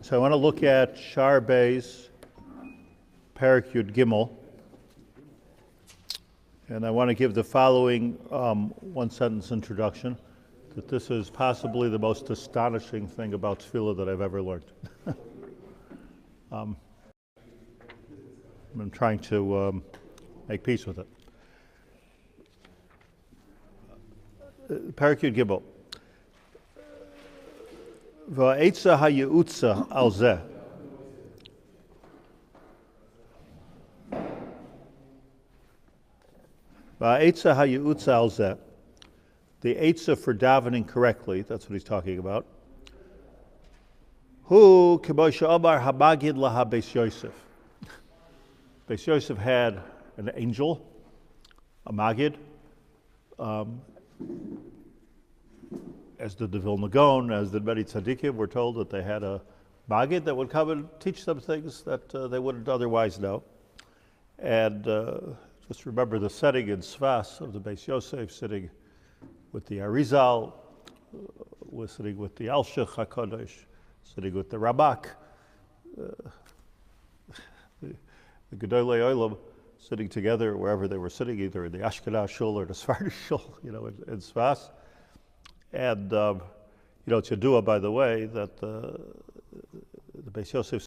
So I want to look at Shaar Beis, Perek Yud Gimel, and I want to give the following one-sentence introduction, that this is possibly the most astonishing thing about tefillah that I've ever learned. I'm trying to make peace with it. Perek Yud Gimel. Va'etza ha'yeutza al zeh. Va'etza ha'yeutza al zeh. The etza for davening correctly, that's what he's talking about. Hu k'bo she'amar hamagid laha Beis Yosef. Beis Yosef had an angel, a magid, as did the Vilna Gaon, as did many tzaddikim. We're told that they had a magid that would come and teach them things that they wouldn't otherwise know. And just remember the setting in Sfas of the Beis Yosef, sitting with the Arizal, sitting with the Alshich HaKadosh, sitting with the Ramak, the Gedolei Olam, sitting together wherever they were sitting, either in the Ashkenaz Shul or the Sephardi Shul, in Sfas. And, it's Yadua, by the way, that the Beis Yosef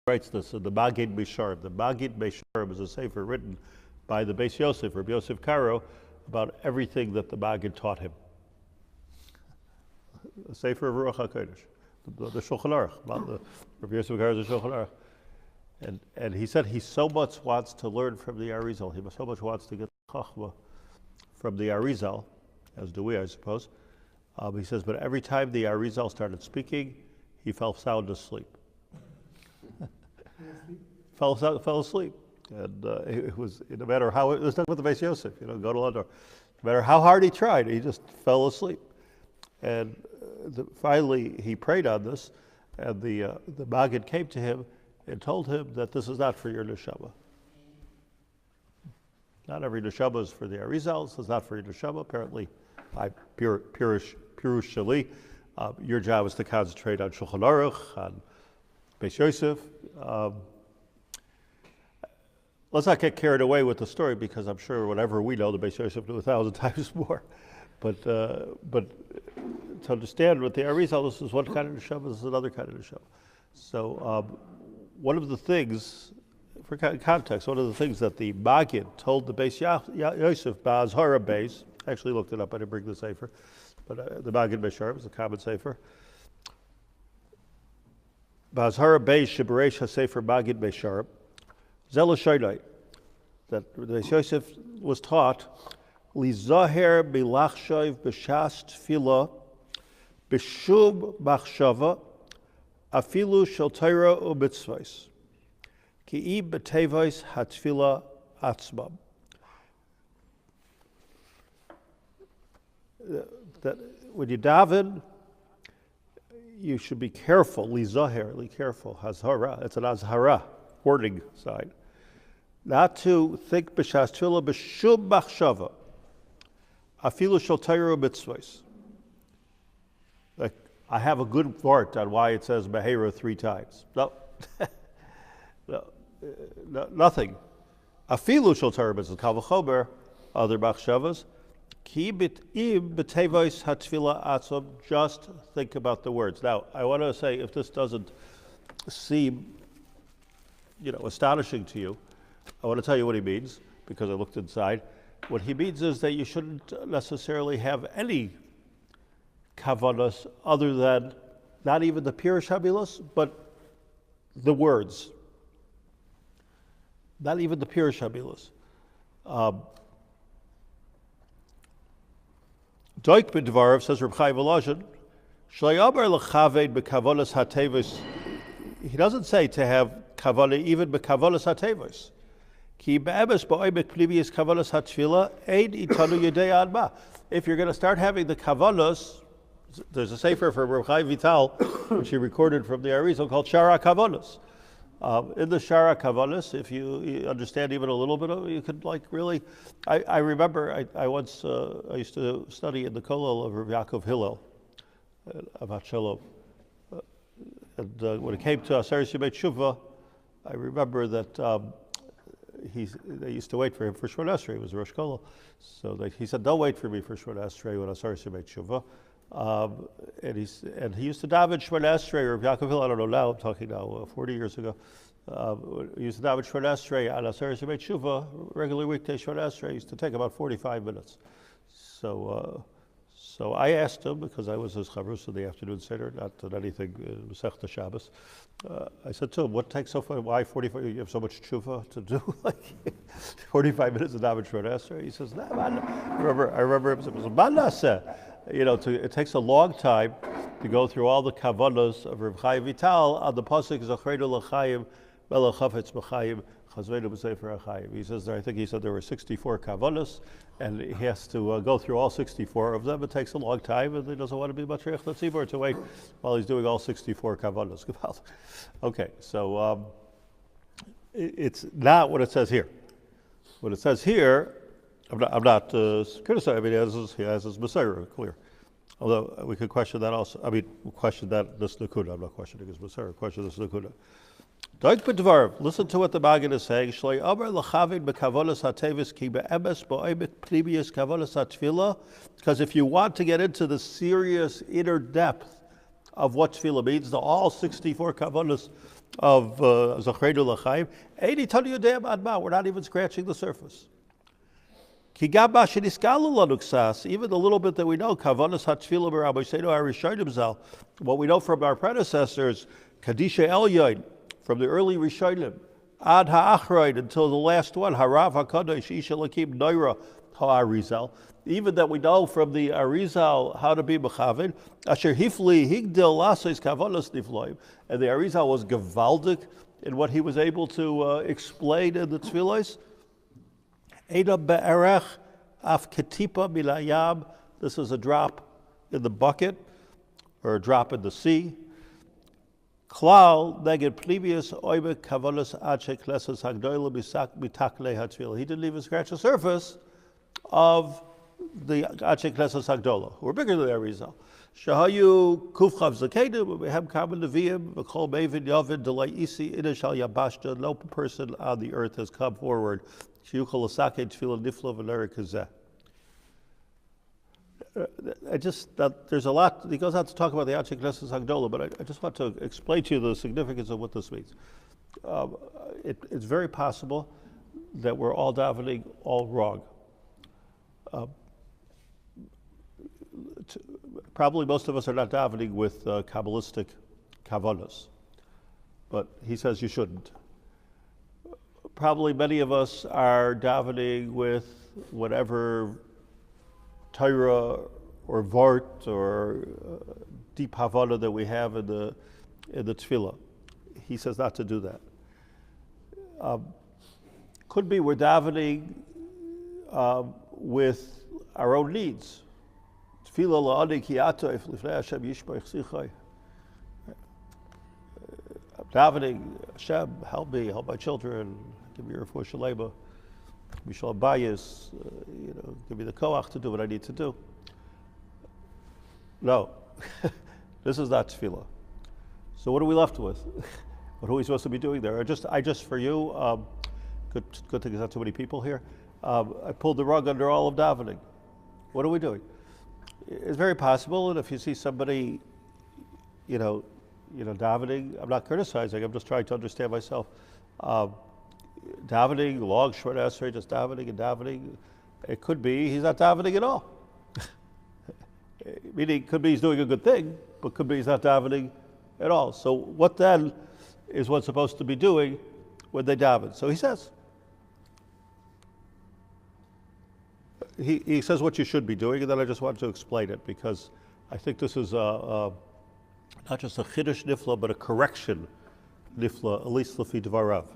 writes this in the Magid Misharim. The Magid Misharim is a sefer written by the Beis Yosef, Rabbi Yosef Karo, about everything that the Magid taught him. A sefer of Ruach HaKodesh, the Shulchan Aruch, about the Rabbi Yosef Karo's Shulchan Aruch. And he said he so much wants to learn from the Arizal. He so much wants to get Chachma from the Arizal, as do we, I suppose. He says, but every time the Arizal started speaking, he fell sound asleep. fell asleep. And it was, no matter how, it was not with the Beis Yosef, go to London. No matter how hard he tried, he just fell asleep. And finally, he prayed on this, and the Maggid came to him and told him that this is not for your neshama. Not every neshama is for the Arizal, so it's not for your neshama. Apparently, by Pirush Shali, your job is to concentrate on Shulchan Aruch, on Beis Yosef. Let's not get carried away with the story, because I'm sure whatever we know, the Beis Yosef knew 1,000 times more. But to understand what the Arizal, this is one kind of neshama, this is another kind of neshama. So one of the things, for context, one of the things that the Magid told the Beis Yosef, Ba'azhara Beis, I actually looked it up, I didn't bring the sefer, but the Magid Beshar was a common sefer. Ba'azhara Beis, Shibaresh HaSefer Magid Beshar, Zela Shailai, that the Beis Yosef was taught, Lizaher Bilachshav B'shas Tefillah, B'shub Machshava, Afilu Shel Torah U'Mitzvos. Ki'i b'tevos hatfila atzmam. That when you daven, you should be careful, lizaher, be careful, hazhara, it's an azhara, warning sign, not to think b'shas tefillah b'shum machshava, afilu shel Torah mitzvos. Like, I have a good vart on why it says Behera 3 times. No. No, nothing. Afilu shel Torah mitzvos, kal v'chomer, other machshavas. Ki im b'tevos hatfila atzom. Just think about the words. Now, I want to say, if this doesn't seem, astonishing to you, I want to tell you what he means, because I looked inside. What he means is that you shouldn't necessarily have any kavanas other than not even the pirush habilos, but the words. Not even the Pirush Habilas. Doik b'dvarav, says Reb Chaim Volozhin, sh'layaber l'chaved b'kavonas hatevos. He doesn't say to have kavana even b'kavonas hatevos. Ki b'emes ba'oimek pnimius kavonas hatfila ein itanu yedei adma. If you're going to start having the kavanas, there's a sefer from Reb Chaim Vital, which he recorded from the Arizal, called Shaar HaKavanos. In the Shaar HaKavanos, if you understand even a little bit of it, you could really, I remember I once, I used to study in the Kollel of Rabbi Yaacov Hillel, about Shalom. And when it came to Aseres Yemei Tshuva, I remember that they used to wait for him for Shemona Esrei. He was Rosh Kollel. So he said, don't wait for me for Shemona Esrei when Aseres Yemei Tshuva. And he used to daven Shemona Esrei, or Rabbi Yaacov Haber, I don't know now, I'm talking now 40 years ago. He used to daven Shemona Esrei on Aseres Yemei Tshuva, regular weekday Shemona Esrei. Used to take about 45 minutes. So I asked him, because I was his chavrus in the afternoon seder, not that anything Masechta Shabbos. I said to him, what takes so far? Why 45? You have so much tshuva to do? Like 45 minutes of daven Shemona Esrei? He says, no, man. I remember him saying, it takes a long time to go through all the kavanos of Reb Chaim Vital on the pasuk Zachreinu l'chaim melech chafetz b'chaim chazveinu b'sefer ha'chaim. He says, I think he said there were 64 kavanos, and he has to go through all 64 of them. It takes a long time, and he doesn't want to be Matriach L'tzibur to wait while he's doing all 64 kavanos. Okay, so it's not what it says here. What it says here, I'm not criticizing. I mean, he has his Messiah clear. Although we could question that also. I mean, question that this Nakuda. I'm not questioning his Messiah. Question this Nakuda. Listen to what the Maggid is saying. Because if you want to get into the serious inner depth of what tefillah means, all 64 kavanos of Zachreinu l'chaim, we're not even scratching the surface. Even the little bit that we know, what we know from our predecessors, Kadisha Elyon, from the early Rishonim, Ad Ha'achroid, until the last one, Harav HaKadosh, Isha Lakim Noira HaArizal. Even that we know from the Arizal how to be Mechaven, Asher Hifli Higdil Lasos Kavanos Nifloim, and the Arizal was Gavaldik in what he was able to explain in the Tfilos. Eda Be'erech Af Ketipa Milayam. This is a drop in the bucket, or a drop in the sea. Klal neged plemius oibe kavalos ache kleses hagdoyle mitakle hatzvila. He didn't even scratch the surface of the ache kleses hagdola, who were bigger than the Arizal. Shahayu kufchav zakedim behem kamen neviim v'kol mevin yavid delay isi inish al yabashta. No person on the earth has come forward. Shiyuchal asake tefila niflo v'neri kazeh. There's a lot. He goes on to talk about the Ache Knesses Hagdola, but I just want to explain to you the significance of what this means. It's very possible that we're all davening all wrong. Probably most of us are not davening with Kabbalistic kavanos, but he says you shouldn't. Probably many of us are davening with whatever Torah or Vart or deep Havana that we have in the Tefillah. He says not to do that. Could be we're davening with our own needs. Tefillah la'ani ki ata if lifnei Hashem yishbach sichai. Davening, Hashem, help me, help my children, give me your refuah shalema. Mishal Bayis, give me the koach to do what I need to do. No, this is not tefillah. So what are we left with? What are we supposed to be doing there? I just for you, good thing there's not too many people here. I pulled the rug under all of davening. What are we doing? It's very possible, and if you see somebody, davening, I'm not criticizing. I'm just trying to understand myself. Davening, long, short esrei, just davening and davening. It could be he's not davening at all. Meaning, could be he's doing a good thing, but could be he's not davening at all. So what then is one supposed to be doing when they daven? So he says. He says what you should be doing, and then I just wanted to explain it, because I think this is not just a chiddush nifla, but a correction nifla, at least lefi dvarav.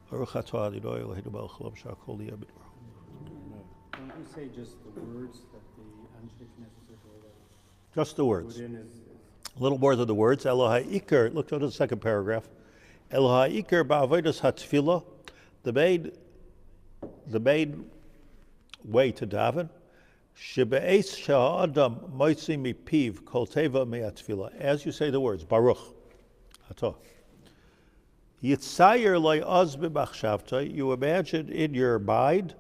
Don't you say just the words that the Anshe Knesset just the words. A little more than the words. Elohai Iker, look to the second paragraph. Elohai Iker ba'avodas hatfila, the main way to daven, Shebe'es sha'adam moitzi mipiv kol teva me'atfila. As you say the words, Baruch, Atah. Yitzayer loy oz b'machshavta, you imagine in your mind,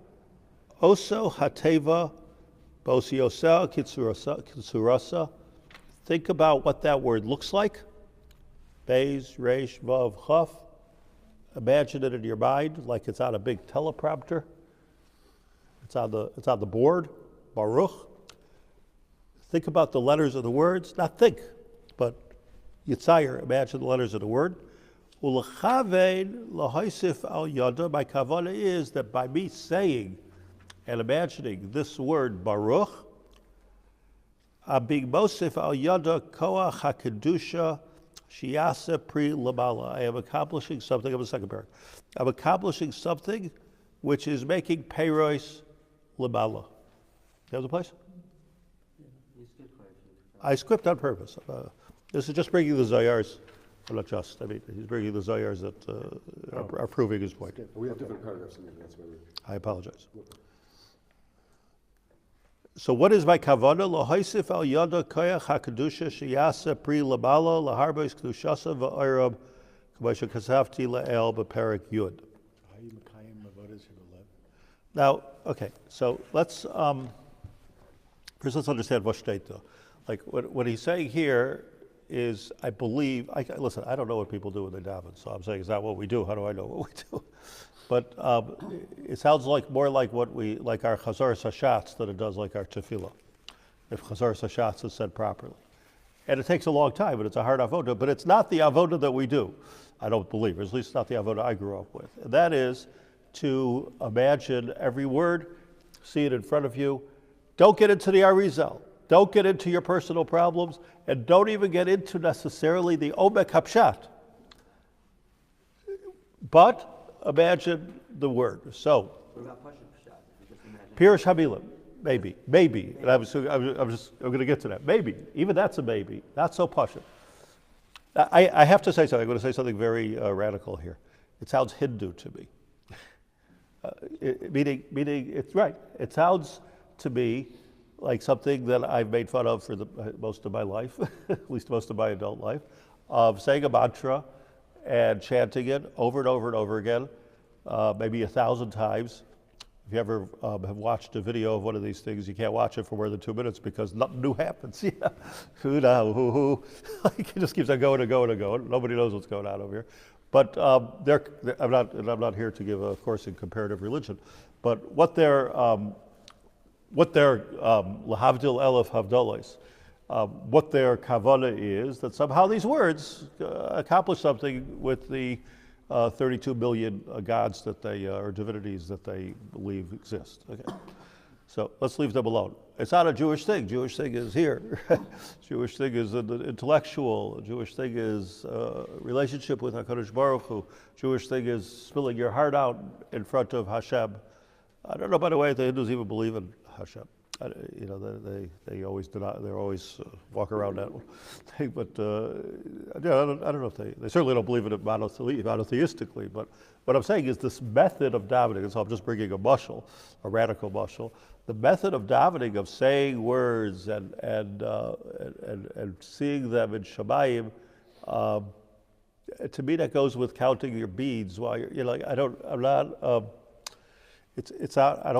oso hateva b'osiosa kitsurasa. Think about what that word looks like. Beis, Reish, Vav, Chaf. Imagine it in your mind like it's on a big teleprompter. It's on the board, Baruch. Think about the letters of the words. Not think, but Yitzayer, imagine the letters of the word. Ulechavein lahaisif al yada. My kavanah is that by me saying and imagining this word Baruch, I'm being mosif al yada koach hakedusha shiasa pri lamala. I am accomplishing something. I'm a second paragraph. I'm accomplishing something which is making peiros lamala. That was the place? I skipped on purpose. This is just bringing the Zayars. Well, not just. I mean, he's bringing the Zayars that are proving his point. We have different paragraphs in there. That's why I apologize. So what is my kavanah? Lohaisif al yada koyach hakadusha sheyasa pri labala laharbais kedushasa va'orab k'masha kasafti la'el b'perek yud. Now, okay, so let's first let's understand Vashteta. Like what he's saying here is, I believe. Listen, I don't know what people do when they daven, so I'm saying, is that what we do? How do I know what we do? But it sounds like more like what we like our Chazar Sashatz than it does like our Tefillah, if Chazar Sashatz is said properly. And it takes a long time, and it's a hard avodah, but it's not the avodah that we do, I don't believe, or at least not the avodah I grew up with. And that is to imagine every word, see it in front of you. Don't get into the Arizal. Don't get into your personal problems, and don't even get into necessarily the Omek Hapshat. But imagine the word. So, Pirush Hamilim, maybe. And I'm going to get to that. Maybe, even that's a maybe. Not so pashut. I have to say something. I'm going to say something very radical here. It sounds Hindu to me. Meaning, it's right. It sounds to me like something that I've made fun of for most of my life, at least most of my adult life, of saying a mantra and chanting it over and over and over again, maybe 1,000 times. If you ever have watched a video of one of these things, you can't watch it for more than 2 minutes because nothing new happens. Yeah, like it just keeps on going and going and going. Nobody knows what's going on over here. But I'm not here to give a course in comparative religion. But what they're lahavdil elef havdolos, what their kavanah is, that somehow these words accomplish something with the 32 million gods that they, or divinities that they believe exist. Okay. So let's leave them alone. It's not a Jewish thing. Jewish thing is here. Jewish thing is an intellectual. Jewish thing is relationship with HaKadosh Baruch Hu. Jewish thing is spilling your heart out in front of Hashem. I don't know, by the way, if the Hindus even believe in Hashem. They always deny. They always walk around that one. But I don't know if they certainly don't believe in it monotheistically. But what I'm saying is this method of davening. And so I'm just bringing a radical mushal. The method of davening, of saying words and seeing them in Shamayim, to me that goes with counting your beads while you're like, I don't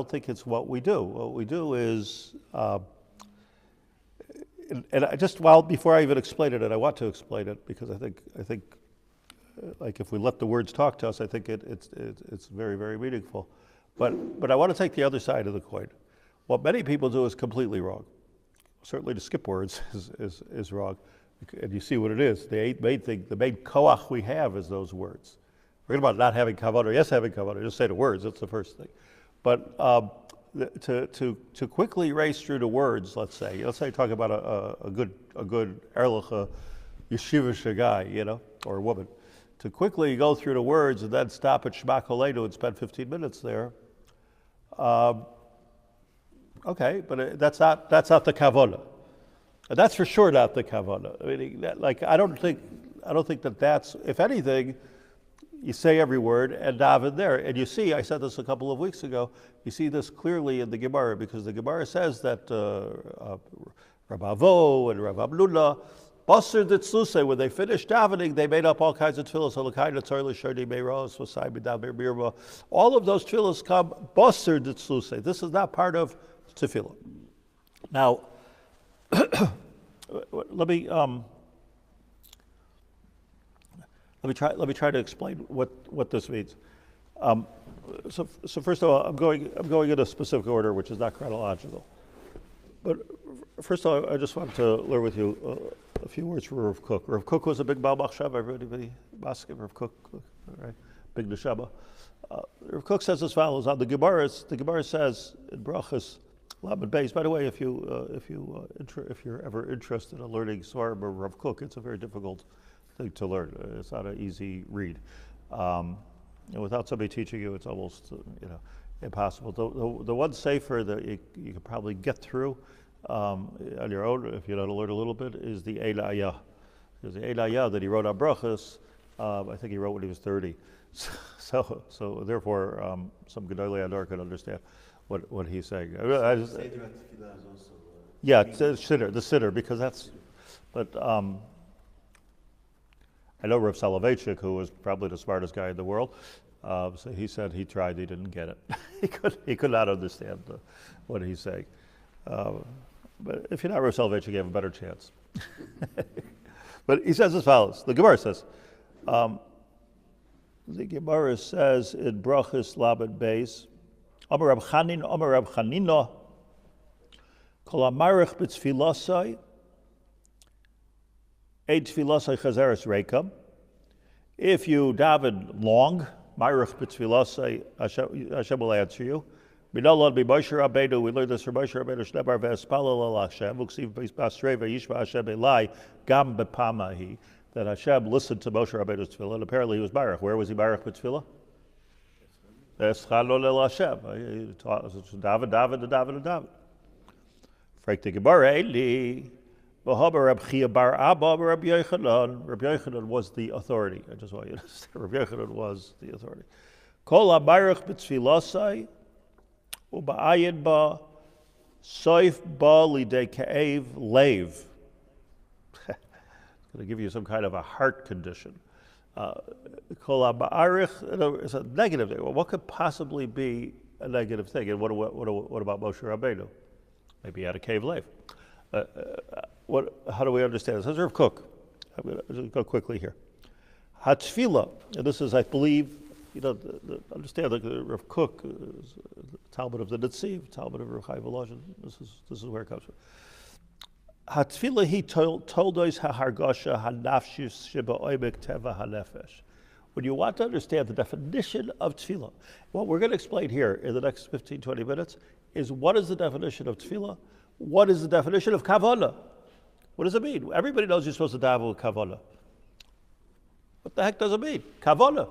think it's what we do. What we do is, before I even explain it, and I want to explain it because I think, like if we let the words talk to us, I think it's very, very meaningful. But I want to take the other side of the coin. What many people do is completely wrong. Certainly to skip words is wrong, and you see what it is. The main koach we have is those words. Forget about not having kavanah. Yes, having kavanah. Just say the words. That's the first thing. But to quickly race through the words, let's say talk about a good erlich yeshivish guy, or a woman. To quickly go through the words and then stop at Shema Koleinu and spend 15 minutes there. Okay, but that's not the kavanah. And that's for sure not the kavanah. I mean, I don't think that's, if anything, you say every word and daven there. And you see, I said this a couple of weeks ago, you see this clearly in the Gemara, because the Gemara says that Rav Avo and Rav Abnullah, Basar Ditzluse, when they finished davening, they made up all kinds of tefillos. All of those tefillos come Basar Ditzluse. This is not part of tefillah. Now, let me try to explain what this means. So first of all, I'm going in a specific order, which is not chronological. But first of all, I just want to learn with you a few words from Rav Kook. Rav Kook was a big Baal Machshava. Everybody basket Rav Kook, right? Big neshama. Rav Kook says as follows on the Gemara says in Brachas Ramat Beis. By the way, if you're ever interested in learning Svarim or Rav Kook, it's a very difficult thing to learn. It's not an easy read. Without somebody teaching you, it's almost impossible. The one sefer that you could probably get through on your own, if you know how to learn a little bit, is the Eilaya. There's the Eilaya that he wrote on Brachas. I think he wrote when he was 30. So therefore, some Gedolei Ador could understand what he's saying. Yeah, the sitter, because that's. But I know Rav Soloveitchik, who was probably the smartest guy in the world. So he said he tried, he didn't get it. he could not understand what he's saying. But if you're not Rav Soloveitchik, you have a better chance. But he says as follows. The Gemara says in Brachas Ramat Beis, Amar Rab Chanina, Kol Amarich B'Tfilasai, Eid Tfilasai Chazeres Reikam. If you daven long, Marich B'Tfilasai, Hashem will answer you. Minalad B'Moshe Rabbeinu, we learned this from Moshe Rabbeinu, Shnebar V'Espalel Al Hashem, V'Ksiv B'Asrei V'Yishma Hashem Elai, Gam B'Pamahi, that Hashem listened to Moshe Rabbeinu's tefillah, and apparently he was Marich. Where was he Marich B'Tfilah? Eschalol El Hashem. He taught us daven. Frek the Gemara, Eli, V'Haber Reb Chia Bar Abba, Reb Yochanan. Reb Yochanan was the authority. I just want you to understand. Reb Yochanan was the authority. Kol Amarich B'Tfilasai, Uba'ayin Ba, Soif Ba Lidei Ka'ev Leiv. It's going to give you some kind of a heart condition. Kol Amarich, it's a negative thing. Well, what could possibly be a negative thing? And what about Moshe Rabbeinu? Maybe he had a cave Leiv. How do we understand this? This is Rav Kook. I'm going to go quickly here. Hatfila, and this is, I believe, understand that Rav Kook is Talmud of the Netziv, Talmud of Reb Chaim Volozhin. This is where it comes from. Hatfila he told us hahargasha hanafshis sheba oibek teva hanefesh. When you want to understand the definition of tefillah, what we're going to explain here in the next 15, 20 minutes is what is the definition of tefillah, what is the definition of kavanah. What does it mean? Everybody knows you're supposed to daven with kavanah. What the heck does it mean? Kavanah.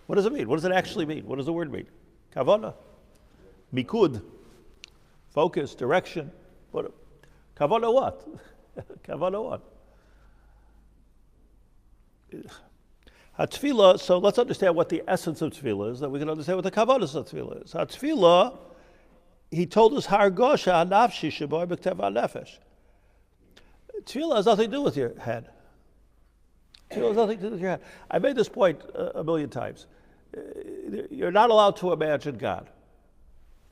What does it mean? What does it actually mean? What does the word mean? Kavanah. Mikud. Focus, direction. Kavanah what? Kavanah what? Tefillah, so let's understand what the essence of tefillah is, that we can understand what the kavanah of tefillah is. Tefillah, he told us, Hargosha nafshi sheboy b'ktev nefesh. Tefillah has nothing to do with your head. Tefillah has nothing to do with your head. I made this point a million times. You're not allowed to imagine God.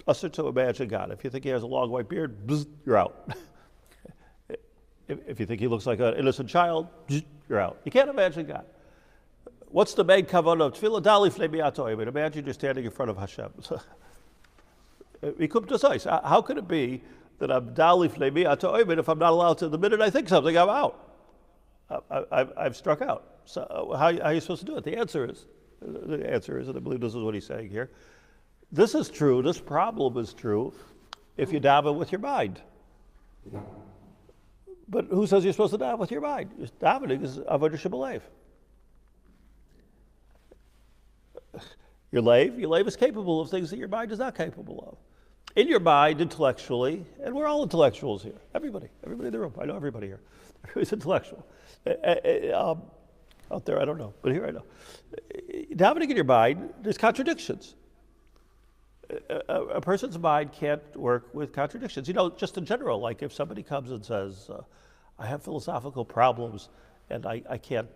Usher to imagine God. If you think he has a long white beard, bzz, you're out. If you think he looks like an innocent child, bzz, you're out. You can't imagine God. What's the main kavanah of tefillah? Dali fnei mi'atoim. Imagine you're standing in front of Hashem. How could it be that I'm dali fnei mi'atoim if I'm not allowed to? The minute I think something, I'm out. I've struck out. So how are you supposed to do it? The answer is, and I believe this is what he's saying here, this is true, this problem is true if you daven with your mind. But who says you're supposed to daven with your mind? Davening is avodah shebelev. Your lave is capable of things that your mind is not capable of. In your mind, intellectually, and we're all intellectuals here. Everybody in the room. I know everybody here. Everybody's intellectual. out there, I don't know, but here I know. Davening in your mind, there's contradictions. A person's mind can't work with contradictions. Just in general, like if somebody comes and says, I have philosophical problems and I can't,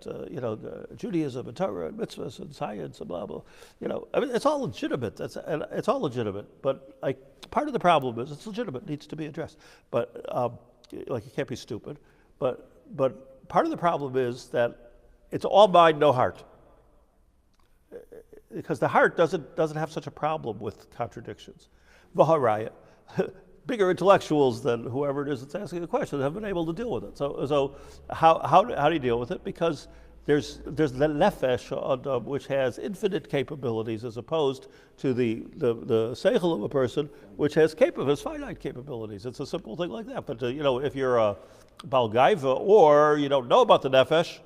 Judaism and Torah and mitzvahs and science and blah, blah, it's all legitimate. It's all legitimate. But part of the problem is it's legitimate, it needs to be addressed. But you can't be stupid. But part of the problem is that it's all mind, no heart. Because the heart doesn't have such a problem with contradictions. V'haraya, bigger intellectuals than whoever it is that's asking the question have been able to deal with it. So how do you deal with it? Because there's the nefesh which has infinite capabilities as opposed to the seichel of a person which has finite capabilities. It's a simple thing like that. But if you're a Baal Gaiva or you don't know about the nefesh,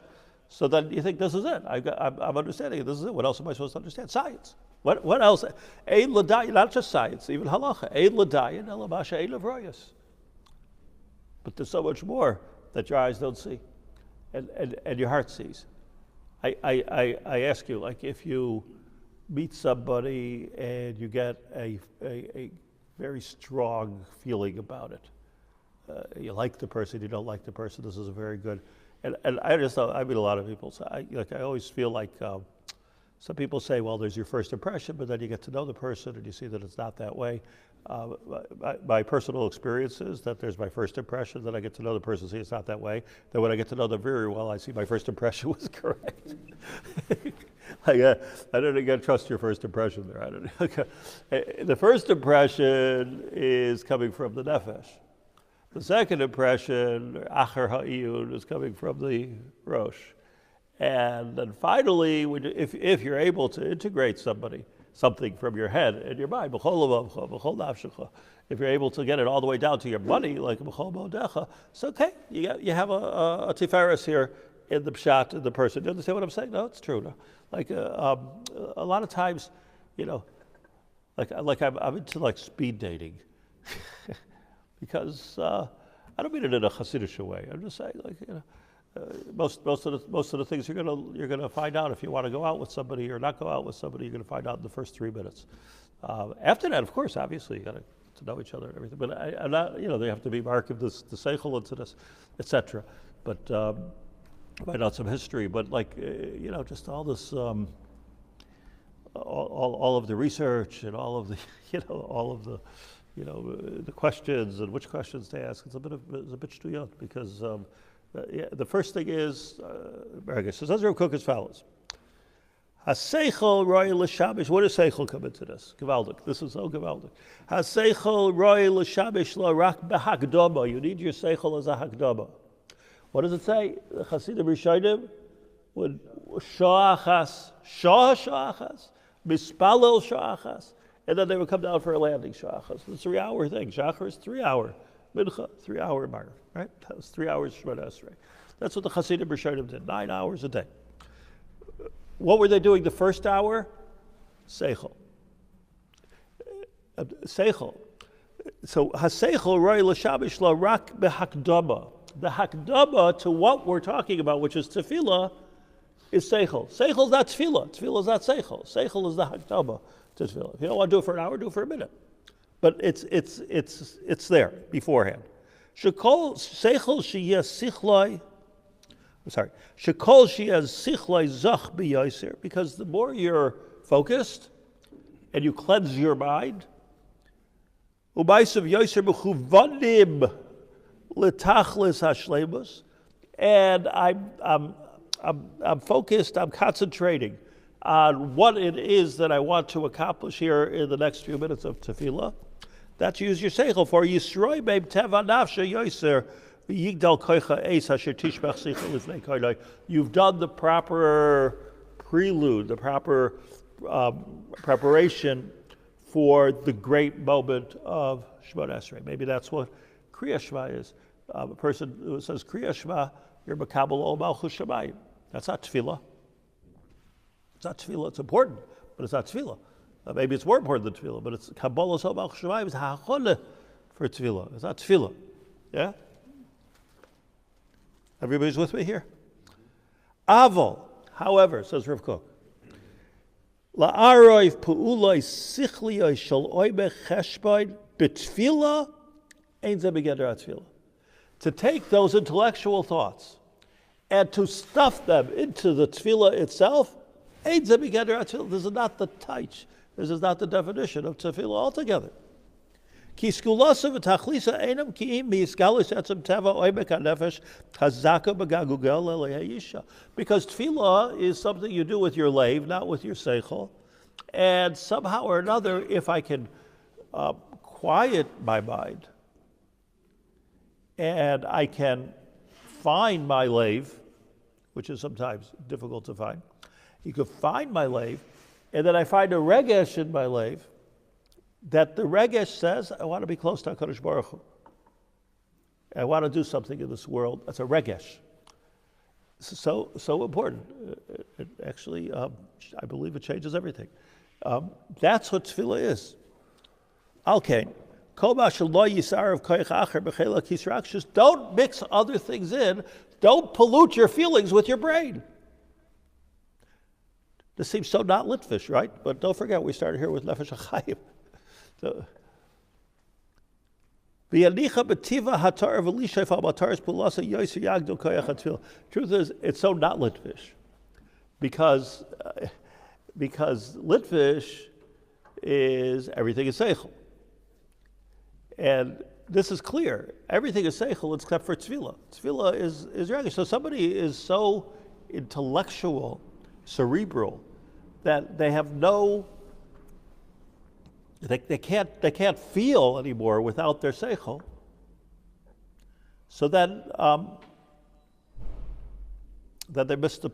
so then you think this is it. I'm understanding it. This is it. What else am I supposed to understand? Science. What else? Ein l'dayin, not just science, even halacha. Ein l'dayin, ela masha ein levrayos. But there's so much more that your eyes don't see, and your heart sees. I ask you, if you meet somebody and you get a very strong feeling about it, you like the person, you don't like the person. This is a very good. And I meet a lot of people. So I always feel like some people say, well, there's your first impression, but then you get to know the person and you see that it's not that way. My personal experience is that there's my first impression, then I get to know the person, see it's not that way. Then when I get to know them very well, I see my first impression was correct. I don't again trust your first impression there. I don't. The first impression is coming from the nefesh. The second impression, acher ha'iyun, is coming from the rosh. And then finally, if you're able to integrate something from your head and your mind, if you're able to get it all the way down to your money, like it's okay. You have a tiferes here in the pshat, in the person. Do you understand what I'm saying? No, it's true. No? A lot of times, I'm into speed dating. Because I don't mean it in a Hasidic way. I'm just saying, most of the things you're gonna find out if you want to go out with somebody or not go out with somebody, you're gonna find out in the first 3 minutes. After that, of course, obviously, you got to know each other and everything. But I'm not, they have to be marked the seichel into this, etc. But find out some history. But just all this, all of the research and all of the. The questions and which questions to ask. It's a bit shtuyot because the first thing is, so says Rav Kook as follows. Haseichel roi l'shabish. What does seichel come into this? Gevaldik. This is so gevaldik. Haseichel roi l'shabish lo rak behakdama. You need your seichel as a hakdama. What does it say? The Hasidim Rishonim would sha'achas, mispalel sha'achas. And then they would come down for a landing, shachas. It's a 3-hour thing. Shachar is 3 hour. Mincha, 3 hour mark, right? That was 3 hours Shemona Esrei. That's what the Hasidim Rishonim did, 9 hours a day. What were they doing the first hour? Seichel. Seichel. So, haseichel roi l'shabish lo rak behakdama. The hakdama to what we're talking about, which is tefillah, is seichel. Seichel is not tefillah. Tefillah is not seichel. Seichel is the hakdama. If you don't want to do it for an hour, do it for a minute. But it's there beforehand. Shekol sheyeh sichlai. Shekol sheyeh sichlai zach b'yoser. Because the more you're focused and you cleanse your mind, u'baisav yoser b'chuvanim l'tachlis hashleimus, and I'm focused. I'm concentrating on what it is that I want to accomplish here in the next few minutes of tefillah. That's use your seichel for yisroi beim teva nafshe yoser v'yigdal koicha eis asher tishbach seichel lifnei koiloi. You've done the proper prelude, the proper preparation for the great moment of Shemona Esrei. Maybe that's what Kriya Shema is. A person who says Kriya Shema, you're makabel ol malchus shamayim. That's not tefillah. It's not tefillah. It's important, but it's not tefillah. Maybe it's more important than tefillah, but it's kabbalah ol malchus shamayim is ha'achoneh for tefillah. It's not tefillah. Yeah. Everybody's with me here. Aval However, says Rav Kook, la'aroiv pu'uloi sichliyoi shel oibe cheshbon b'tfila ein ze begeder atfila. To take those intellectual thoughts and to stuff them into the tefillah itself, ein ze begeder atfila. This is not the taich. This is not the definition of tefillah altogether. Ki skulasa v'tachlisa einam ki'im mi'isgalus etzem teva oibek ha'nefesh hazaka b'gagugel elehayisha. Because tefillah is something you do with your lave, not with your seichel. And somehow or another, if I can quiet my mind, and I can find my lave, which is sometimes difficult to find, you could find my lave, and then I find a regesh in my lave, that the regesh says, I want to be close to HaKadosh Baruch Hu. I want to do something in this world. That's a regesh. This is so important. It actually, I believe it changes everything. That's what tefillah is. Okay. Just don't mix other things in. Don't pollute your feelings with your brain. This seems so not Litvish, right? But don't forget, we started here with Nefesh Hachaim. Truth is, it's so not Litvish because Litvish is everything is seichel, and this is clear. Everything is seichel except for tefillah. Tefillah is regesh. So somebody is so intellectual, cerebral, that they have no. They can't feel anymore without their seichel. So then they missed the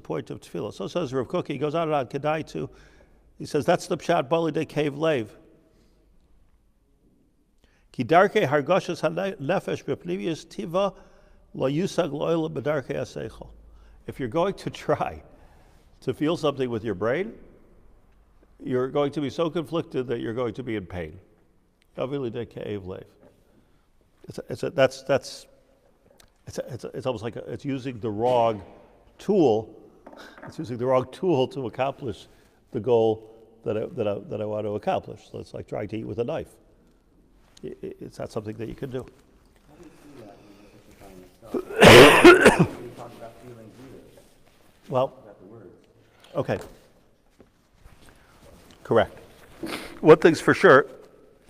point of tefillah. So says Rav Kook. He goes on and on. Kedai too. He says that's the pshat bali de cave lave. Ki darke hargoshes hanefesh b'pnimius tiva lo yusag lo'ila b'darke haseichel. If you're going to try to feel something with your brain, you're going to be so conflicted that you're going to be in pain. It's almost like it's using the wrong tool. It's using the wrong tool to accomplish the goal that I want to accomplish. So it's like trying to eat with a knife. It's not something that you can do. How do you see that in the you talk about feelings either? Well, About the words. okay. Correct. One thing's for sure,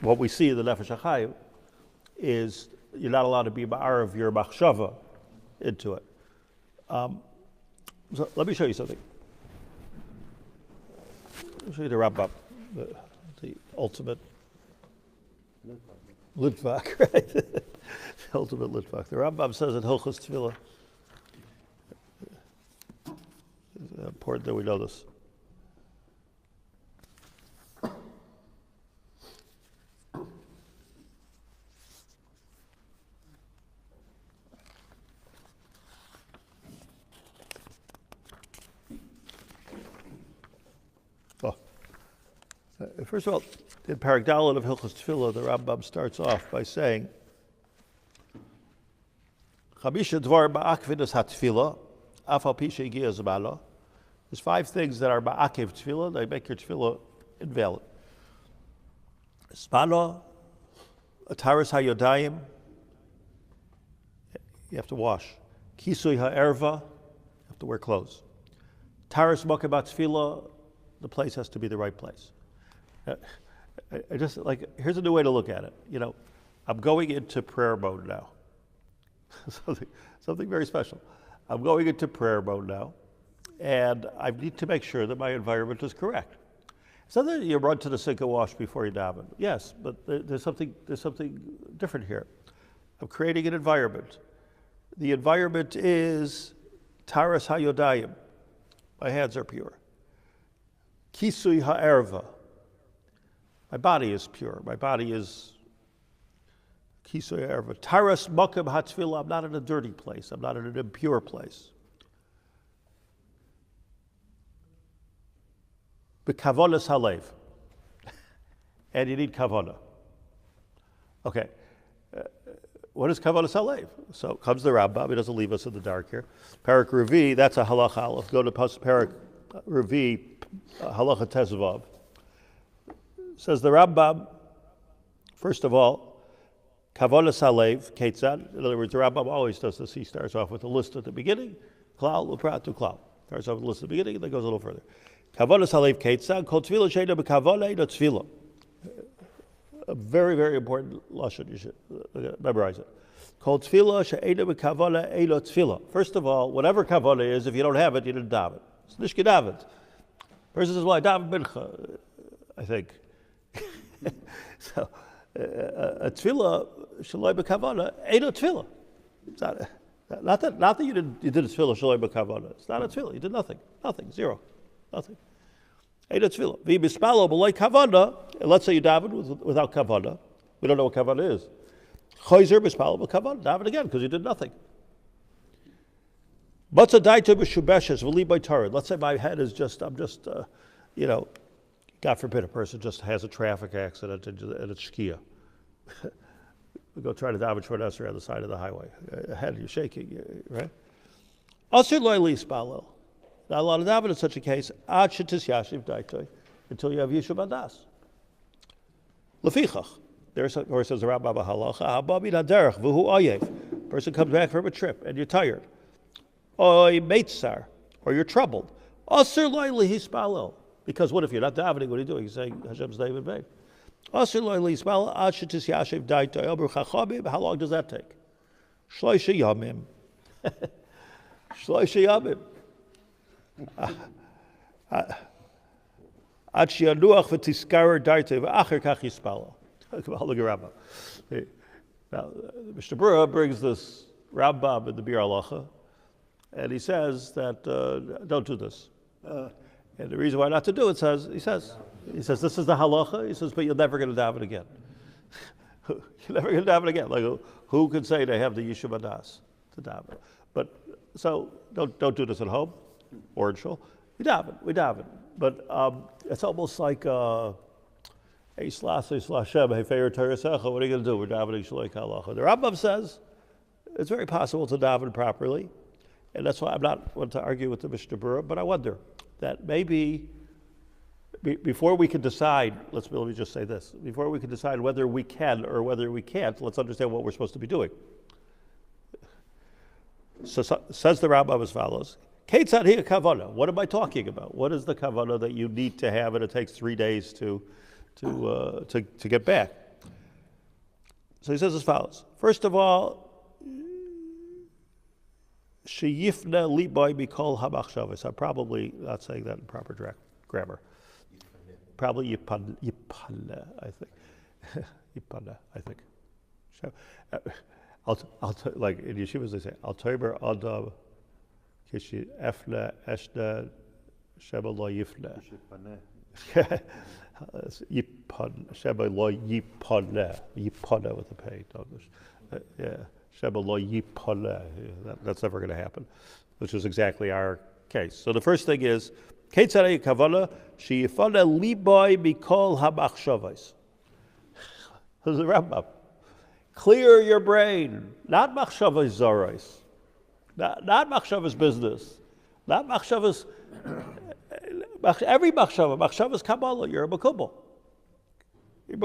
what we see in the Nefesh Hachaim is you're not allowed to be ma'arav your machshava into it. So let me show you something. I'll show you the Rambam, the ultimate Litvak, right? The ultimate Litvak. The Rambam says in Hilchos Tefillah, it's important that we know this. First of all, in Parak Daled of Hilchos Tefillah, the Rambam starts off by saying, Chamisha dvar ba'akvidas hatefillah, af al pi she'egia zmano. There's 5 things that are ba'akiv tefillah, they make your tefillah invalid. Zmano, ataris hayodayim, you have to wash. Kisui ha'erva, you have to wear clothes. Taris mokebat tefillah, the place has to be the right place. I just like, here's a new way to look at it. You know, I'm going into prayer mode now. something very special. I'm going into prayer mode now, and I need to make sure that my environment is correct. It's not that you run to the sink and wash before you daven. Yes, but there's something different here. I'm creating an environment. The environment is taras hayodayim. My hands are pure. Kisui ha'erva. My body is pure. My body is kisui ha'erva. Taras makam hatfila. I'm not in a dirty place. I'm not in an impure place. B'kavonas halev. And you need kavona. Okay. what is Kavolas Halev? So comes the Rambam, he doesn't leave us in the dark here. Parak Revi, that's a halacha aleph. Go to Parak Revi, halacha Tezvav. Says the Rambam, first of all, Kavolas Halev, Ketzad. In other words, the Rambam always does this. He starts off with a list at the beginning, Klal, Uprat to Klal. Starts off with a list at the beginning, and then goes a little further. Kavolas Halev, Ketzad, Kol Tefillah Sheina B'Kavolah Eino Tefillah. A very, very important lashon. You should memorize it. Called tefillah she'eina b'kavolah eilo tefillah. First of all, whatever kavolah is, if you don't have it, you didn't daven. It's nishke daven. Person says, "Well, I daven mincha," I think. So, a tefillah shaloi b'kavolah eilo tefillah. Not that you did a tefillah shaloi b'kavolah. It's not a tefillah. You did nothing. Zero. Nothing. Let's say you daven without kavana. We don't know what kavana is. Chayzer b'spalo b'kavana. Daven again because you did nothing. Let's say my head is just, God forbid a person just has a traffic accident and it's shkia. We go try to daven Shemona Esrei on the side of the highway. Head, you're shaking, right? Asur lo lispalo. Not allowed to daven in such a case, until you have Yishuv Adas. Lefichach. There says the Rambam halacha, hababi naderech v'hu oyev. Person comes back from a trip and you're tired. Oy meitzar, or you're troubled. Asur lo lihispalel. Because what if you're not davening? What are you doing? You're saying Hashem's name in vain. Asur lo lihispalel ad shetis yashiv daitoi. Ober chachamim. How long does that take? Shloisha yamim. Shloisha yamim. Ad sheyanuach v'tiskarer daitoi v'acher kach yispalel. Now, Mr. Berel brings this Rambam in the Bir Halacha, and he says that don't do this. And the reason why not to do it he says this is the halacha. He says, but you're never going to daven again. You're never going to daven again. Like who can say they have the Yishuv Adas to daven? But so don't do this at home or in shul. We daven. But it's almost like what are you going to do? We're davening Shalei Halacha. The Rambam says it's very possible to daven properly, and that's why I'm not one to argue with the Mishnah Berurah, but I wonder that maybe before we can decide, let me just say this, before we can decide whether we can or whether we can't, let's understand what we're supposed to be doing. So says the Rambam as follows. Ketzad hiya kavana. What am I talking about? What is the kavana that you need to have and it takes 3 days to get back? So he says as follows. First of all, sheyifna libay mikol hamachshavos. I'm probably not saying that in proper grammar. Probably yipaneh, I think. Yipaneh, I think. I'll like in yeshivas they say, Al toiber adam kishi efna eshna sheba lo yifna. Sheba lo yipaneh. Yipaneh with a pay. Yeah. Sheba lo yipaneh. That's never going to happen, which is exactly our case. So the first thing is, Ketzad kavana sheyifana libay mikol hamachshavos. This is the Rambam. Clear your brain, not machshavos zaros, not machshavos business, not machshavos. Every machshavos kabbalah. You're a makubal. You've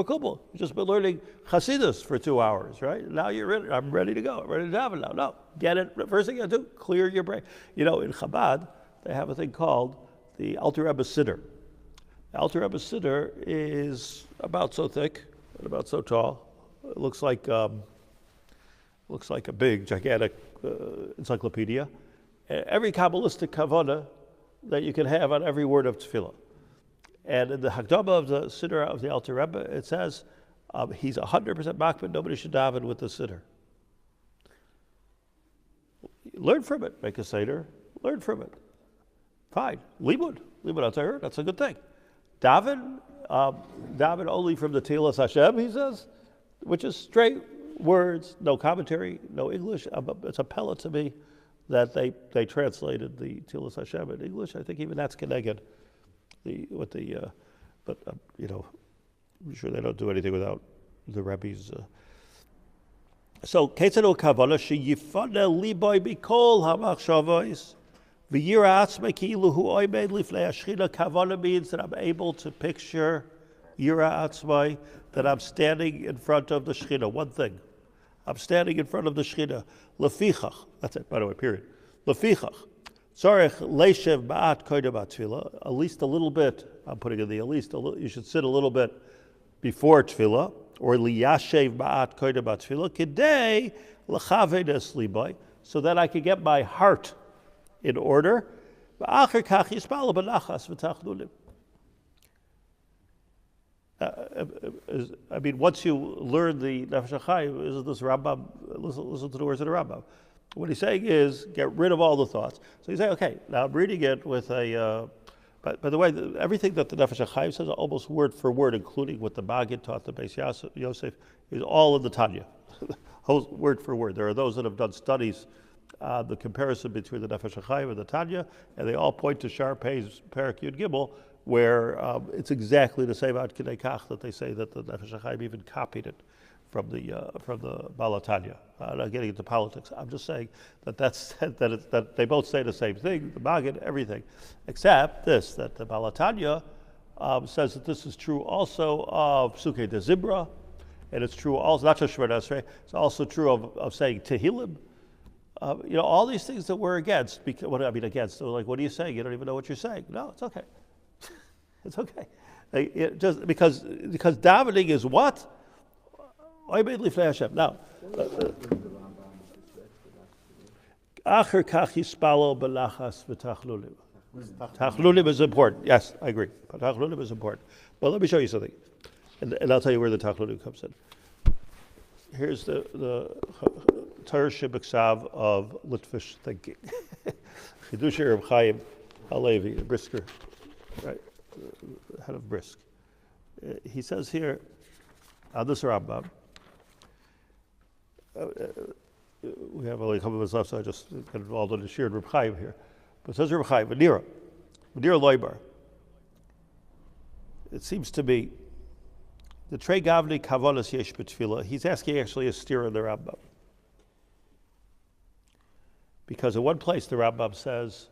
just been learning Hasidus for 2 hours, right? Now you're ready. I'm ready to go. I'm ready to daven now. No, get it. First thing you do, clear your brain. In Chabad, they have a thing called the Alter Rebbe Siddur. The Alter Rebbe Siddur is about so thick and about so tall. It looks like a big, gigantic encyclopedia. Every Kabbalistic kavana that you can have on every word of tefillah. And in the Hakdama of the Siddur of the Alter Rebbe, it says he's 100% makbid. Nobody should daven with the Siddur. Learn from it. Make a Seder. Learn from it. Fine. Limud al Torah. That's a good thing. Daven only from the Tilas Hashem, he says, which is straight words, no commentary, no English. It's a pella to me that they translated the Tilas Hashem in English. I think even that's connected. I'm sure they don't do anything without the Rebbe's So, Ketzanu Kavala, Sheyifana Liboy Bikol Hamachshavos, V'yira Atzma Ki'ilu Hu Oimed Lifnei Hashchina. Kavala means that I'm able to picture Yira Atzmai, that I'm standing in front of the Shechina. One thing, I'm standing in front of the Shechina. Lefichach, that's it, by the way, period. Lefichach, Tzorech Leishev Ma'at Koidem HaTfilah, at least a little bit, I'm putting in the at least, you should sit a little bit before Tfilah, or Liyashev Ma'at Koidem HaTfilah, Kedei L'chaved Es Libai, so that I could get my heart in order. V'acher Kach Yispal B'nachas V'tachnulim. I mean, once you learn the Nefesh Hachaim, isn't this Rambam? Listen to the words of the Rambam. What he's saying is, get rid of all the thoughts. So you say, okay, now I'm reading it with a, by the way, everything that the Nefesh Hachaim says, almost word for word, including what the Maggid taught the Beis Yosef, is all in the Tanya, word for word. There are those that have done studies, the comparison between the Nefesh Hachaim and the Tanya, and they all point to Shaar Perek Yud Gimel, where it's exactly the same Ad Kidei Kach that they say that the Nefesh Hachaim even copied it from the Baal HaTanya. I'm not getting into politics. I'm just saying that they both say the same thing, the Maggid, everything, except this, that the Baal HaTanya says that this is true also of Psukei de Zibra, and it's true also, not just Shemona Esrei, it's also true of saying Tehillim. All these things that we're against, against, so like, what are you saying? You don't even know what you're saying. No, it's okay. It's okay. Just because davening is what? Now, Acher kach yispalo belachas v'tachlulim. Tachlulim is important. Yes, I agree. Tachlulim is important. But let me show you something, and I'll tell you where the tachlulim comes in. Here's the Torah Shibiksav of Litvish thinking. Chidushei Reb Chaim Halevi, Brisker, right? Head of Brisk. He says here, on this Rambam, we have only a couple of minutes left, so I just get involved in the Shiur Reb Chaim here. But it says Reb Chaim, V'nira Loibar. It seems to me, the Trei Gavni Kavanas Yesh B'Tfilah, he's asking actually a steer in the Rambam. Because in one place the Rambam says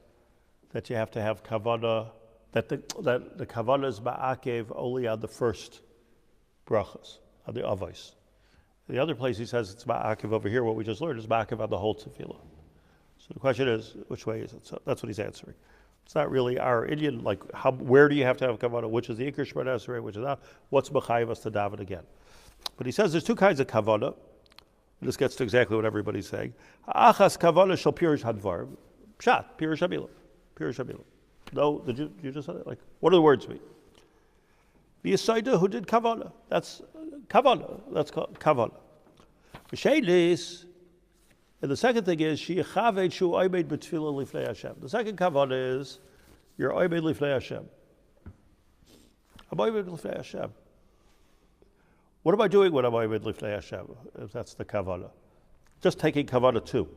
that you have to have Kavanah, that the Kavanah is Ma'akev only on the first brachas, on the avos. The other place he says it's Ma'akev over here, what we just learned is Ma'akev on the whole tefillah. So the question is, which way is it? So that's what he's answering. It's not really our Indian, like where do you have to have Kavanah, which is the Ikar Shemona Esrei, which is not, what's Mechayiv us to daven again. But he says there's two kinds of Kavanah. This gets to exactly what everybody's saying. Achas Kavanah shel Pirush Hadvar. Pshat, Pirush Hamilah. Pirush Hamilah. No, did you just say that? Like, what do the words mean? The Yisaida who did Kavanah. That's Kavanah. That's called Kavanah. V'sheilis, and the second thing is, She'echaved shu oimed b'tfilah lifnei Hashem. The second Kavanah is, you're oimed lifnei Hashem. I'm oimed lifnei Hashem. What am I doing when I'm oimed lifnei Hashem? If that's the Kavanah. Just taking Kavanah too.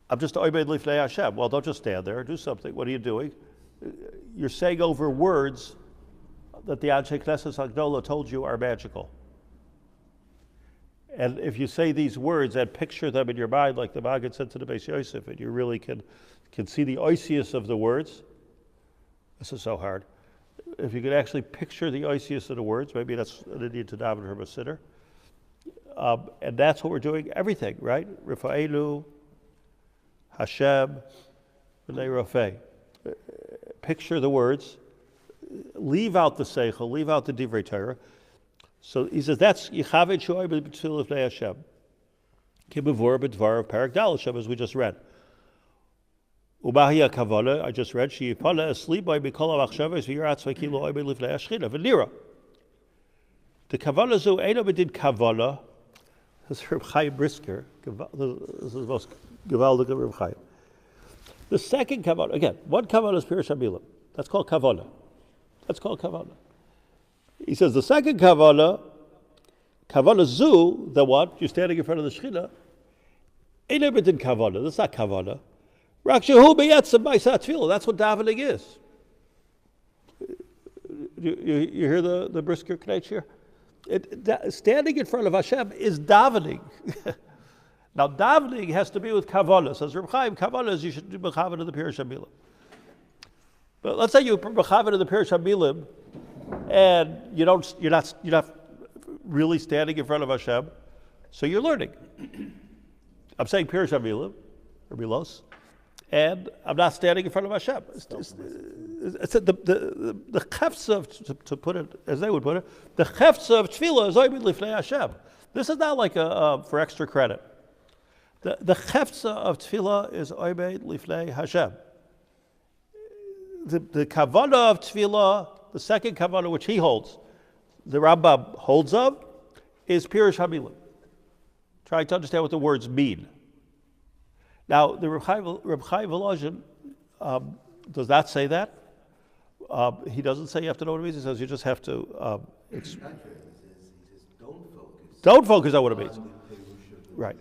I'm just oimed lifnei Hashem. Well, don't just stand there. Do something. What are you doing? You're saying over words that the Anshe Knesset Hagdola told you are magical. And if you say these words and picture them in your mind, like the Maggid said to the Beis Yosef, and you really can see the oisius of the words, this is so hard. If you could actually picture the oisius of the words, maybe that's an Indian to daven from a sitter. And that's what we're doing, everything, right? Rifa'elu, Hashem, B'nai Rafeh. Picture the words, leave out the Seichel, leave out the Divrei Torah. So he says that's Yichaved Shoy B'Tfilah Lifnei Hashem. Kibavur B'Dvar of Parak Dal Hashem, as we just read. Ubahia Kavala, I just read, She'ipala asleep by Mikol HaMachshavos V'Yirat Tzvakilo Oy B'Lifnei Hashchina V'Nira. The Kavala Zu Eino B'Did Kavala. This is Reb Chaim Brisker. This is the most Gevaldik of Reb Chaim. The second Kavala, again, one Kavala is Pirush Hamilah. That's called Kavala. That's called Kavala. He says the second Kavala Zu, the what? You're standing in front of the Shechina. Ain't never did Kavala. That's not Kavala. Rakshahu beyatzim b'isat tefillah. That's what davening is. You hear the Brisker Knetch here? Standing in front of Hashem is davening. Now, davening has to be with kavanah. Says Reb Chaim, kavanah you should do mechavan in the Pirush HaMilim. But let's say you mechavan in the Pirush HaMilim, and you're not really standing in front of Hashem, so you're learning. I'm saying Pirush HaMilim, or Milos, and I'm not standing in front of Hashem. It's the chefs of, to put it as they would put it, the chefs of tefillah is oimid lifnei Hashem. This is not like for extra credit. The chefs of tefillah is oimid lifnei Hashem. The kavanah of tefillah, the second kavanah which he holds, the Rambam holds of, is Pirush HaMilim. Trying to understand what the words mean. Now, the Reb Chaim Volozhin does not say that. He doesn't say you have to know what it means. He says you just have to. He says, don't focus. Don't focus on what it means. Right.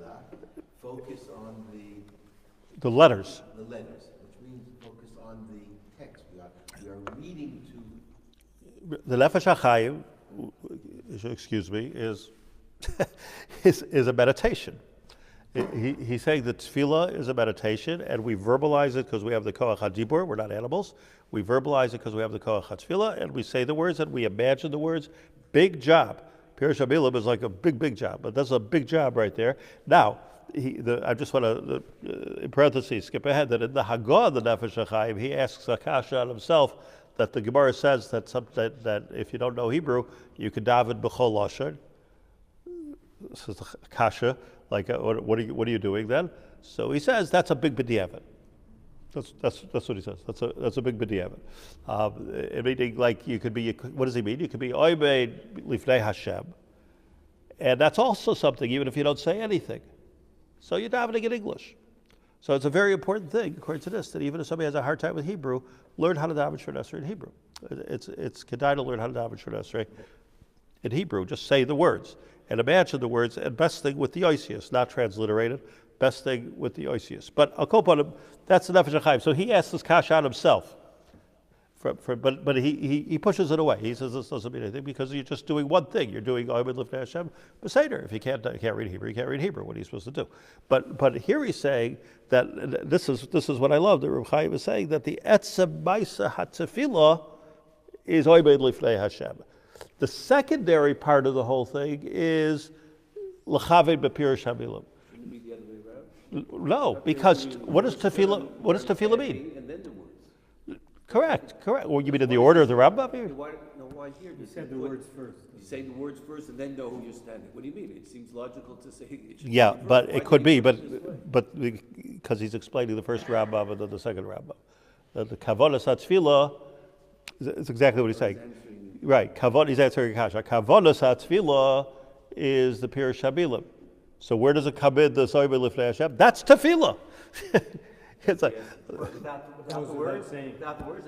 Focus on the letters. The letters, which means focus on the text. We are reading to. The Nefesh Hachaim, excuse me, is a meditation. He's saying that tefillah is a meditation, and we verbalize it because we have the koach hadibur. We're not animals. We verbalize it because we have the koach hatefillah, and we say the words and we imagine the words. Big job. Pirush HaMilim is like a big job, but that's a big job right there. Now, I just want to, in parentheses, skip ahead, that in the Haggadah, the Nefesh Hachaim, he asks a kasha on himself that the Gemara says that if you don't know Hebrew, you can daven b'chol lashon. This is the kasha. Like, what are you doing then? So he says that's a big b'diavad. That's what he says. That's a big b'diavad. Meaning, like, you could be. What does he mean? You could be oimed lifnei Hashem, and that's also something even if you don't say anything. So you're davening in English. So it's a very important thing, according to this, that even if somebody has a hard time with Hebrew, learn how to daven Shemona Esrei in Hebrew. It's kedai to learn how to daven Shemona Esrei in Hebrew. Just say the words. And imagine the words, and best thing with the oisius, not transliterated, best thing with the oisius. But I'll cope on him, that's the Nefesh Hachaim. So he asks this kasha on himself, but he pushes it away. He says this doesn't mean anything because you're just doing one thing. You're doing Oimid Lifnei Hashem Beseder. If you can't read Hebrew, you can't read Hebrew. What are you supposed to do? But here he's saying that this is what I love, that Reb Chaim is saying that the Etzem Maisa HaTefillah is Oimid Lifnei Hashem. The secondary part of the whole thing is l'chaved b'pirush HaMilim. Shouldn't it be the other way around? No, because what does tefillah mean? And then the words. Correct. Well, you mean in the order of the Rambam? Why here? You said the words first. You say the words first and then know who you're standing. What do you mean? It seems logical to say it should Yeah, be first. but Why it could can't be, you do it this way? but because he's explaining the first Rambam and then the second Rambam. The kavonas hatefillah is exactly what he's saying. Right, he's answering kasha. Kavonas hatefillah is the Pirush HaMilim. So where does it come in, the Soiber Lifnei Hashem? That's tefillah. It's like, Without the words, it's not tefillah.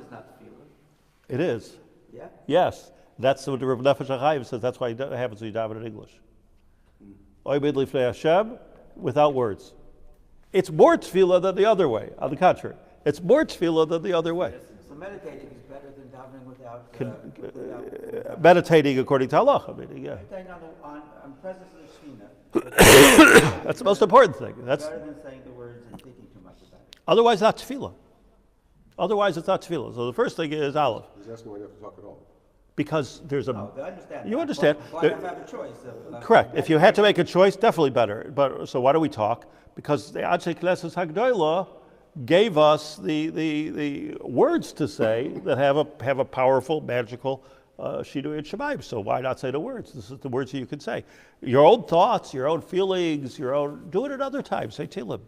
it is. Yeah? Yes, that's what the Rav Nefesh Hachaim says. That's why it happens when you daven in English. Oimid Lifnei Hashem without words. It's more tefillah than the other way. On the contrary, it's more tefillah than the other way. So meditating is better than davening without. Meditating according to Allah. Yeah. Meditating on presence of the Shekhinah. That's the most important thing. That's better than saying the words and thinking too much about it. otherwise not tefillah. Otherwise, it's not tefillah. So the first thing is aleph. He's asking why you have to talk at all. Because there's a. No, I understand. You that. understand. But I have a choice. Correct. If you had to make a choice, definitely better. But so why do we talk? Because the Anshe Knesset Hagdolah gave us the words to say that have a powerful, magical Shidui and Shemaim. So why not say the words? This is the words that you can say. Your own thoughts, your own feelings, do it another time. Say Tehillim.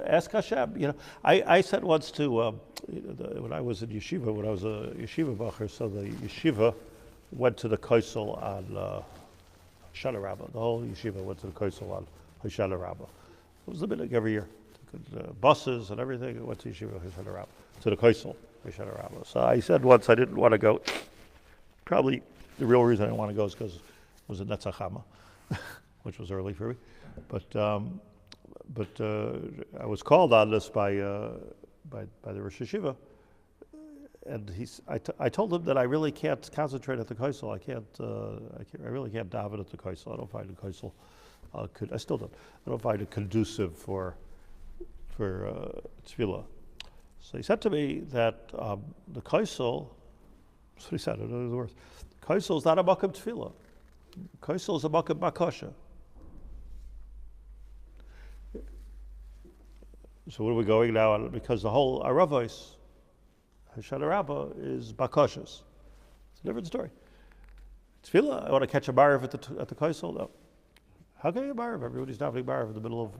Ask Hashem. I said once to when I was in yeshiva, when I was a yeshiva bacher, so the yeshiva went to the Kollel on Hoshana Rabbah. The whole yeshiva went to the Kollel on Hoshana Rabbah. It was the minhag every year. Buses and everything went to yeshiva Hoshana Rabbah, to the Kollel Hoshana Rabbah. So I said once I didn't want to go. Probably the real reason I didn't want to go is because it was a Netzach Hama, which was early for me. But I was called on this by the Rosh Yeshiva, and I told him that I really can't concentrate at the Kollel. I really can't daven at the Kollel. I don't find the Kollel, I still don't. I don't find it conducive for tefillah. So he said to me that the Kollel, that's what he said, I don't know the words. Kollel is not a makam tefillah. Kollel is a makam bakasha. So where are we going now? Because the whole Aravos, Hashanah Rabbah, is bakashas. It's a different story. Tefillah, I want to catch a barav at the Kollel. No. How can you barav? Everybody's davening barav in the middle of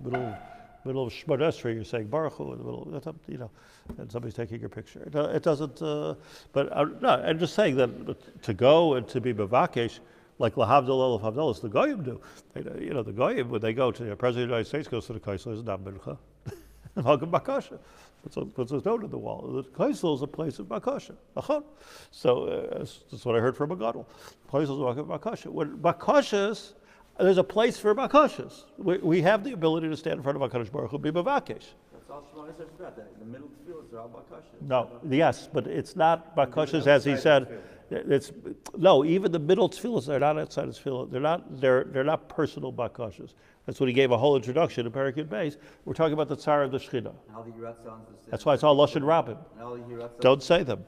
Shemot Esrei. You're saying Baruch Hu in the middle. That's up, and somebody's taking your picture. It doesn't. But no, I'm just saying that to go and to be bavakesh, like lahavdol lahavdol, the goyim do. The goyim, when they go to the president of the United States goes to the Kollel, is not mincha. Malkum bakasha. Puts a note on the wall. The Kollel is a place of bakasha. So that's what I heard from a gadol. Kollel is a bakasha. When bakashas, there's a place for bakashas. We have the ability to stand in front of HaKadosh Baruch Hu, be bavakesh. That's all Shemona says about that. In the middle tefillas are all bakashas. No, yes, but it's not bakashas as he said. Even the middle tefillas are not outside of tefillah. They're not personal bakashas. That's what he gave a whole introduction to Kehillat Bais. We're talking about the tsar of the Shechina. That's why it's all Lashon Rabbim. Don't say them.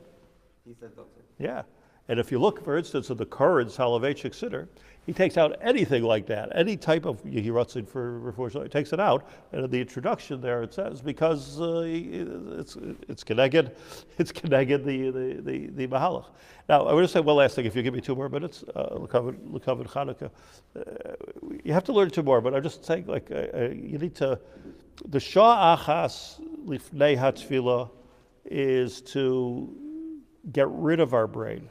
He said don't say them. Yeah. And if you look, for instance, at the current Soloveitchik Siddur, he takes out anything like that, any type of Yehiratzin for Refuah, he takes it out. And in the introduction there it says, because it's connected the Mahalach. Now, I want to say one last thing, if you give me 2 more minutes, L'Kavod Chanukah. You have to learn 2 more, but I'm just saying, you need to, the Shaar Achas Lifnei HaTfilah is to get rid of our brain.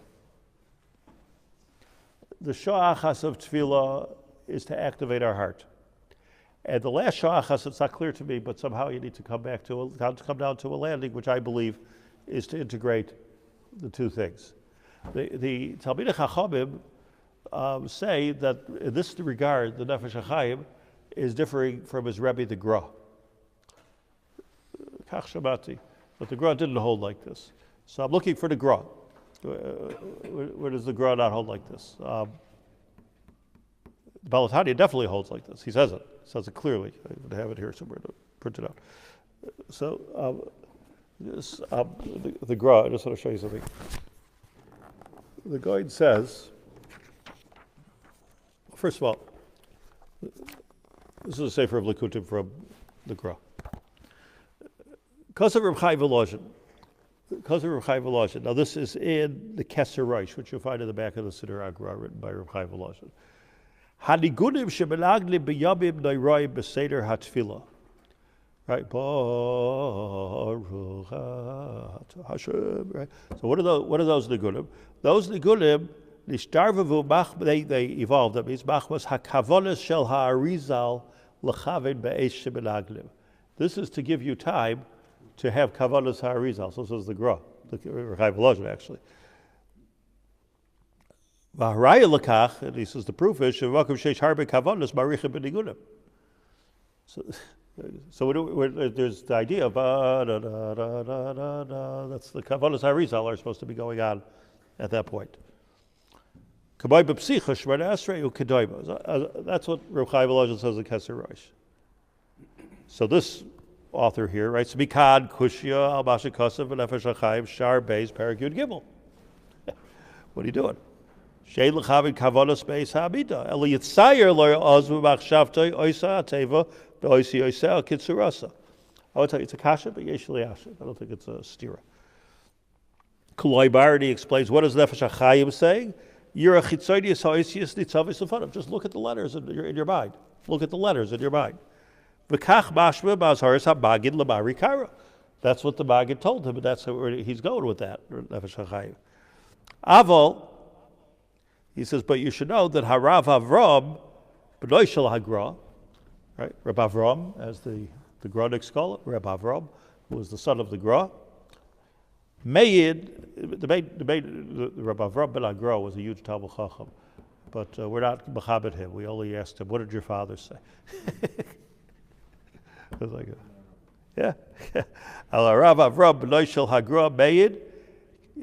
The Shaar Achas of Tefillah is to activate our heart. And the last Shaar Achas, it's not clear to me, but somehow you need to come down to a landing, which I believe is to integrate the 2 things. The Talmidei Chachamim say that in this regard, the Nefesh Hachaim is differing from his Rebbe, the Gra. Kach Shamati. But the Gra didn't hold like this. So I'm looking for the Gra. Where does the Gra not hold like this? The Balatani definitely holds like this. He says it. He says it clearly. I would have it here somewhere to print it out. So the Gra, I just want to show you something. The guide says, first of all, this is a sefer of Likutim from the Gra. Because of Reb Chaim Volozhin. Now this is in the Keser Reish, which you'll find in the back of the Siddur Agra, written by Reb Chaim Volozhin. Hanigunim shemenaglim b'yamim neiroim b'seder hatfilah. Right, Baruch Hashem. Right. So what are those nigunim? Those nigunim nishtarvavu mach. They evolved. That means machmas hakavonis shel ha'arizal l'chaven be'esh shemenaglim. This is to give you time to have kavanas ha'arizal. So says the Gra, the Chaim Volozhin actually. V'haraya l'kach, and he says the proof is shevakum sheish harbe kavanas marichim b'nigunim. So there's the idea of that's the kavanas ha'arizal are supposed to be going on at that point. That's what Reb Chaim Volozhin says in Keser Reish. So this author here writes, Mikad Kushya al Masha Kosev and Nefesh Hachaim Shaar Beis Perek Yud Gimel. What are you doing? Shein l'chavin kavonos beis ha'amida. Eli yitzayer lo ya'oz b'machshavtoi oisa ha'teva b'oisi oisa al-kitsurasa. I would tell you it's a kasha, but yesh li'asha. I don't think it's a stira. Kollel Bais explains, what does Nefesh Hachaim saying? You're a chitzonius ha'oisius nitzavis lefanim. Just look at the letters in your mind. Look at the letters in your mind. V'kach mashma b'azharis ha'magid l'mari kara. That's what the Magid told him, and that's where he's going with that, Nefesh Hachaim. Aval, he says, but you should know that Harav Avram, b'noi shel Hagra, right? Reb Avram, as the Gronic scholar, Reb Avram, who was the son of the Gra. Meid, the Reb Avram ben Hagra was a huge Talmud Chacham, but we're not mechabed him. We only asked him, what did your father say? I was like, yeah. Al Harav Avram b'noi shel Hagra Meid.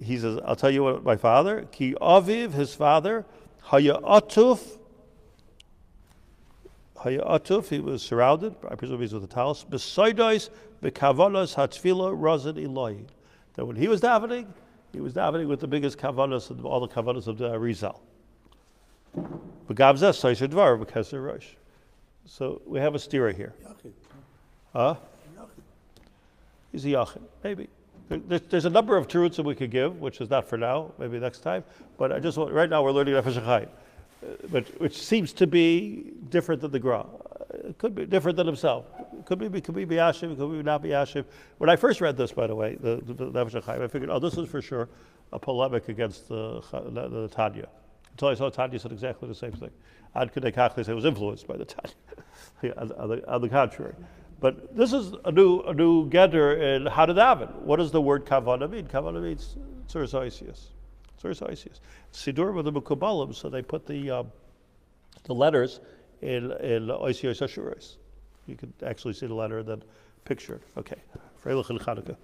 he says, I'll tell you what my father, ki aviv, his father, haya atuf, he was surrounded, I presume he's with the talis, besaidois, bekavalas hatfila razan Elohi. That when he was davening with the biggest kavanas of all the kavanas of the Arizal. Begavzeh soisha dvar, because they're Rosh. So we have a stira here. Huh? He's a yachid, maybe. There's a number of truths that we could give, which is not for now, maybe next time. But I just right now we're learning Nefesh Hachaim, which seems to be different than the Gra. It could be different than himself. It could be Biyashiv, it could be not Biyashiv. When I first read this, by the way, the Nefesh Hachaim, I figured, this is for sure a polemic against the Tanya. Until I saw Tanya said exactly the same thing. Ad Kedei Kach, they say it was influenced by the Tanya. on the contrary. But this is a new gather in how to daven. What does the word kavana mean? Kavana means tzuras oisius. Sidur with the Mekubalim, so they put the letters in oisios ashuros. You could actually see the letter and then picture it. Okay. Freilich and Chanukah.